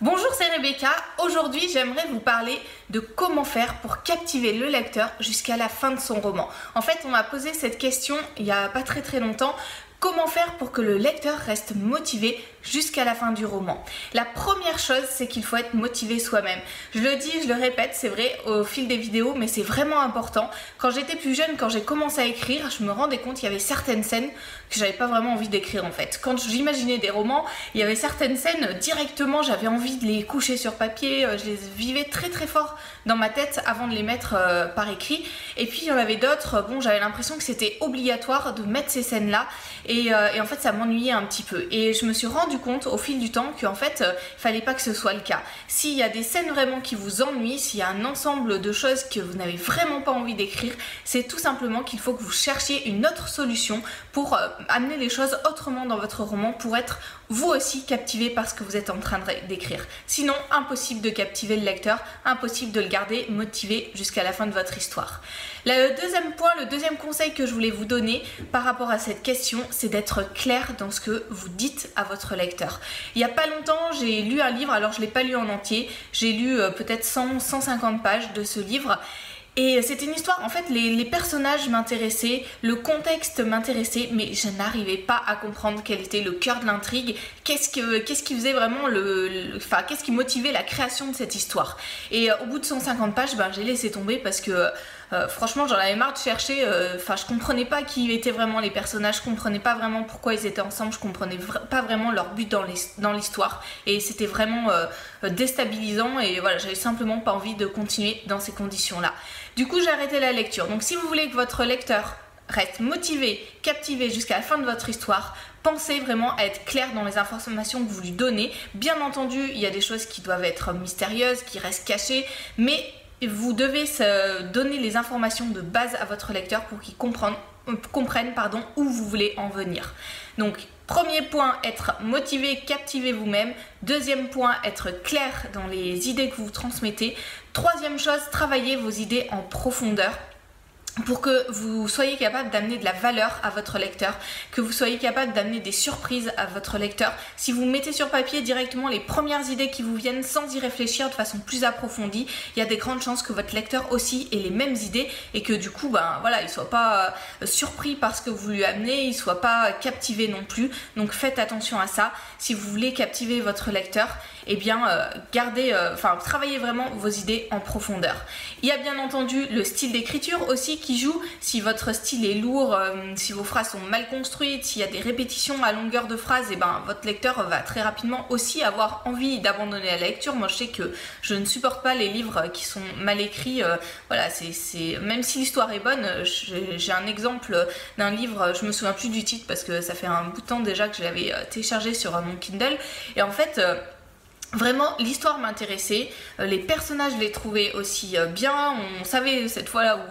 Bonjour, c'est Rebecca. Aujourd'hui, j'aimerais vous parler de comment faire pour captiver le lecteur jusqu'à la fin de son roman. En fait, on m'a posé cette question il n'y a pas très longtemps. Comment faire pour que le lecteur reste motivé jusqu'à la fin du roman? La première chose, c'est qu'il faut être motivé soi-même. Je le dis, je le répète, c'est vrai au fil des vidéos, mais c'est vraiment important. Quand j'étais plus jeune, quand j'ai commencé à écrire, je me rendais compte qu'il y avait certaines scènes que j'avais pas vraiment envie d'écrire en fait. Quand j'imaginais des romans, il y avait certaines scènes, directement j'avais envie de les coucher sur papier, je les vivais très fort dans ma tête avant de les mettre par écrit. Et puis il y en avait d'autres, bon, j'avais l'impression que c'était obligatoire de mettre ces scènes-là. Et en fait ça m'ennuyait un petit peu et je me suis rendu compte au fil du temps qu'en fait il fallait pas que ce soit le cas. S'il y a des scènes vraiment qui vous ennuient, s'il y a un ensemble de choses que vous n'avez vraiment pas envie d'écrire, c'est tout simplement qu'il faut que vous cherchiez une autre solution pour amener les choses autrement dans votre roman, pour être vous aussi captivé par ce que vous êtes en train d'écrire. Sinon, impossible de captiver le lecteur, impossible de le garder motivé jusqu'à la fin de votre histoire. Le deuxième point, le deuxième conseil que je voulais vous donner par rapport à cette question, c'est d'être clair dans ce que vous dites à votre lecteur. Il n'y a pas longtemps, j'ai lu un livre, alors je ne l'ai pas lu en entier, j'ai lu peut-être 100-150 pages de ce livre. Et c'était une histoire, en fait les personnages m'intéressaient, le contexte m'intéressait, mais je n'arrivais pas à comprendre quel était le cœur de l'intrigue, qu'est-ce qui faisait vraiment qu'est-ce qui motivait la création de cette histoire. Et au bout de 150 pages, j'ai laissé tomber parce que franchement j'en avais marre de chercher, je comprenais pas qui étaient vraiment les personnages, je comprenais pas vraiment pourquoi ils étaient ensemble, je comprenais pas vraiment leur but dans l'histoire et c'était vraiment déstabilisant et voilà, j'avais simplement pas envie de continuer dans ces conditions là. Du coup j'ai arrêté la lecture. Donc si vous voulez que votre lecteur reste motivé, captivé jusqu'à la fin de votre histoire, pensez vraiment à être clair dans les informations que vous lui donnez. Bien entendu, il y a des choses qui doivent être mystérieuses, qui restent cachées, mais vous devez donner les informations de base à votre lecteur pour qu'il comprenne où vous voulez en venir. Donc, premier point, être motivé, captiver vous-même. Deuxième point, être clair dans les idées que vous transmettez. Troisième chose, travailler vos idées en profondeur pour que vous soyez capable d'amener de la valeur à votre lecteur, que vous soyez capable d'amener des surprises à votre lecteur. Si vous mettez sur papier directement les premières idées qui vous viennent sans y réfléchir de façon plus approfondie, il y a des grandes chances que votre lecteur aussi ait les mêmes idées et que du coup, voilà, il ne soit pas surpris par ce que vous lui amenez, il ne soit pas captivé non plus. Donc faites attention à ça. Si vous voulez captiver votre lecteur, eh bien travaillez vraiment vos idées en profondeur. Il y a bien entendu le style d'écriture aussi qui joue. Si votre style est lourd, si vos phrases sont mal construites, s'il y a des répétitions à longueur de phrases, votre lecteur va très rapidement aussi avoir envie d'abandonner la lecture. Moi je sais que je ne supporte pas les livres qui sont mal écrits. Voilà, même si l'histoire est bonne, j'ai un exemple d'un livre, je me souviens plus du titre parce que ça fait un bout de temps déjà que je l'avais téléchargé sur mon Kindle et en fait vraiment, l'histoire m'intéressait, les personnages je les trouvais aussi bien, on savait cette fois-là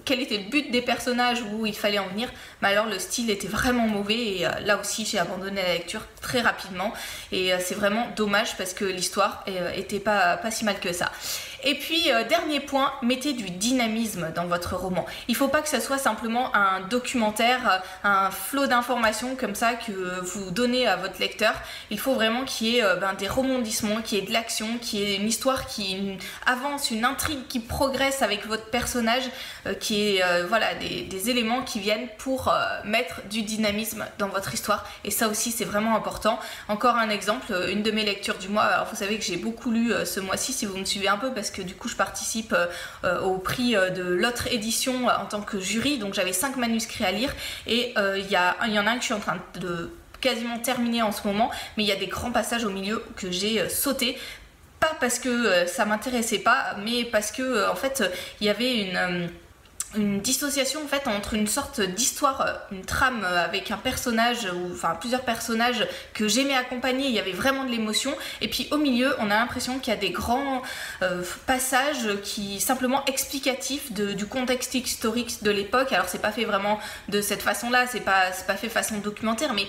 quel était le but des personnages, où il fallait en venir, mais alors le style était vraiment mauvais et là aussi j'ai abandonné la lecture très rapidement et c'est vraiment dommage parce que l'histoire était pas si mal que ça. Et puis dernier point, mettez du dynamisme dans votre roman. Il ne faut pas que ça soit simplement un documentaire, un flot d'informations comme ça que vous donnez à votre lecteur. Il faut vraiment qu'il y ait des rebondissements, qu'il y ait de l'action, qu'il y ait une histoire qui avance, une intrigue qui progresse avec votre personnage, qui est voilà, des éléments qui viennent pour mettre du dynamisme dans votre histoire. Et ça aussi c'est vraiment important. Encore un exemple, une de mes lectures du mois, alors vous savez que j'ai beaucoup lu ce mois-ci si vous me suivez un peu parce que du coup je participe au prix de l'autre édition en tant que jury, donc j'avais 5 manuscrits à lire et il y en a un que je suis en train de quasiment terminer en ce moment, mais il y a des grands passages au milieu que j'ai sauté, pas parce que ça m'intéressait pas, mais parce que en fait il y avait une dissociation en fait entre une sorte d'histoire, une trame avec un personnage ou enfin plusieurs personnages que j'aimais accompagner, il y avait vraiment de l'émotion et puis au milieu on a l'impression qu'il y a des grands passages qui simplement explicatifs du contexte historique de l'époque. Alors c'est pas fait vraiment de cette façon là, c'est pas fait façon documentaire, mais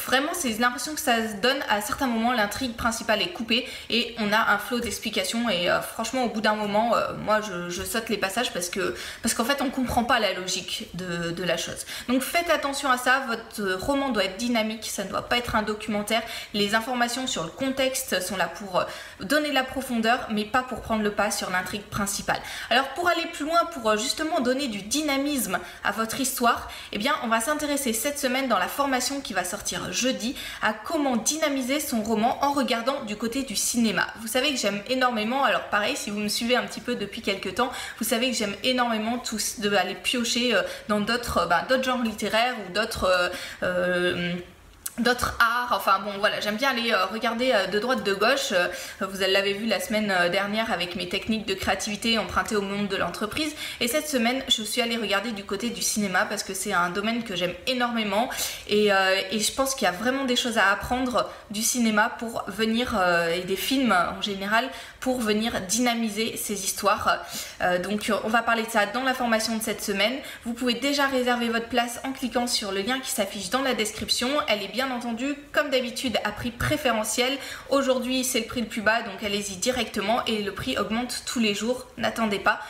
Vraiment, c'est l'impression que ça se donne à certains moments, l'intrigue principale est coupée et on a un flot d'explications et franchement au bout d'un moment, moi je saute les passages parce qu'en fait on comprend pas la logique de la chose. Donc faites attention à ça, votre roman doit être dynamique, ça ne doit pas être un documentaire. Les informations sur le contexte sont là pour donner de la profondeur mais pas pour prendre le pas sur l'intrigue principale. Alors pour aller plus loin, pour justement donner du dynamisme à votre histoire, eh bien on va s'intéresser cette semaine dans la formation qui va sortir jeudi à comment dynamiser son roman en regardant du côté du cinéma. Vous savez que j'aime énormément, alors pareil si vous me suivez un petit peu depuis quelques temps, vous savez que j'aime énormément aller piocher dans d'autres genres littéraires ou d'autres arts, enfin bon voilà, j'aime bien aller regarder de droite de gauche. Vous l'avez vu la semaine dernière avec mes techniques de créativité empruntées au monde de l'entreprise, et cette semaine je suis allée regarder du côté du cinéma parce que c'est un domaine que j'aime énormément et je pense qu'il y a vraiment des choses à apprendre du cinéma pour venir, et des films en général, pour venir dynamiser ces histoires. Donc on va parler de ça dans la formation de cette semaine. Vous pouvez déjà réserver votre place en cliquant sur le lien qui s'affiche dans la description. Elle est bien entendu comme d'habitude à prix préférentiel. Aujourd'hui c'est le prix le plus bas, donc allez-y directement et le prix augmente tous les jours, n'attendez pas.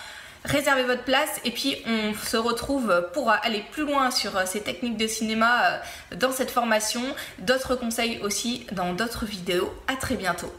Réservez votre place et puis on se retrouve pour aller plus loin sur ces techniques de cinéma dans cette formation, d'autres conseils aussi dans d'autres vidéos. À très bientôt.